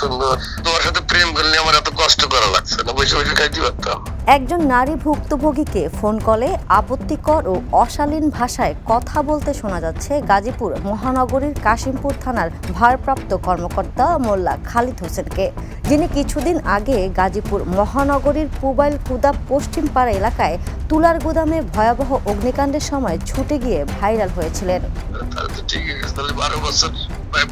সুন্দর। তোমার সাথে প্রেম করলে আমার এত কষ্ট করা লাগছে না, বসে বসে খাইতে পারতাম। একজন নারী ভুক্তভোগীকে ফোন কলে আপত্তিকর ও অশালীন ভাষায় কথা বলতে শোনা যাচ্ছে গাজীপুর মহানগরীর কাশিমপুর থানার ভারপ্রাপ্ত কর্মকর্তা মোল্লা খালিদ হোসেনকে, যিনি কিছুদিন আগে গাজীপুর মহানগরীর পুবাইল কুদা পশ্চিমপাড়া এলাকায় তুলার গুদামে ভয়াবহ অগ্নিকাণ্ডের সময় ছুটে গিয়ে ভাইরাল হয়েছিলেন। তাহলে তো ঠিক আছে, তাহলে 12 বছর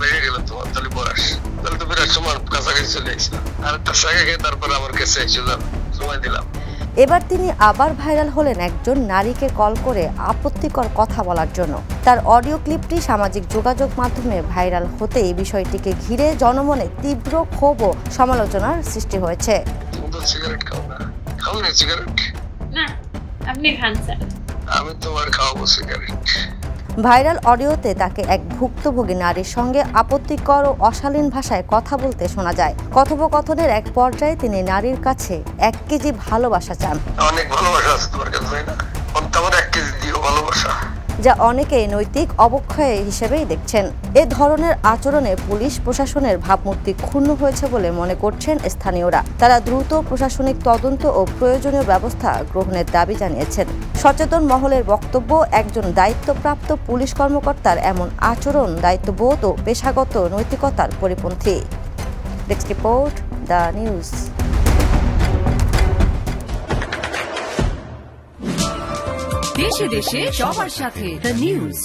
বাইরে গেল তোমার, তাহলে বয়স, তাহলে তো বিরাট সময় কাছাকাছি চলে আসলাম। আর একটা সাইকে খেয়ে তারপরে আমার কাছে এসেছিলাম, সময় দিলাম। এবার তিনি আবার ভাইরাল হলেন একজন নারীকে কল করে আপত্তিকর কথা বলার জন্য। তার অডিও ক্লিপটি সামাজিক যোগাযোগ মাধ্যমে ভাইরাল হতেই বিষয়টিকে ঘিরে জনমনে তীব্র ক্ষোভ ও সমালোচনার সৃষ্টি হয়েছে। তুমি তো সিগারেট খাও না, খাও না সিগারেট? না, আপনি খান স্যার। আমি তোমার খাওয়াবো সিগারেট। ভাইরাল অডিওতে তাকে এক ভুক্তভোগী নারীর সঙ্গে আপত্তিকর ও অশালীন ভাষায় কথা বলতে শোনা যায়। কথোপকথনের এক পর্যায়ে তিনি নারীর কাছে 1 কেজি ভালোবাসা চান, অনেক ভালোবাসা আছে তোমার কাছে, তাই না? আমার 1 কেজি দিও ভালোবাসা। যা অনেকেই নৈতিক অবক্ষয় হিসেবেই দেখছেন। এ ধরনের আচরণে পুলিশ প্রশাসনের ভাবমূর্তি ক্ষুণ্ণ হয়েছে বলে মনে করছেন স্থানীয়রা। তারা দ্রুত প্রশাসনিক তদন্ত ও প্রয়োজনীয় ব্যবস্থা গ্রহণের দাবি জানিয়েছেন। সচেতন মহলের বক্তব্য, একজন দায়িত্বপ্রাপ্ত পুলিশ কর্মকর্তার এমন আচরণ দায়িত্ববোধ ও পেশাগত নৈতিকতার পরিপন্থী। Desk report, the news. দেশে দেশে সবার সাথে দ্য নিউজ।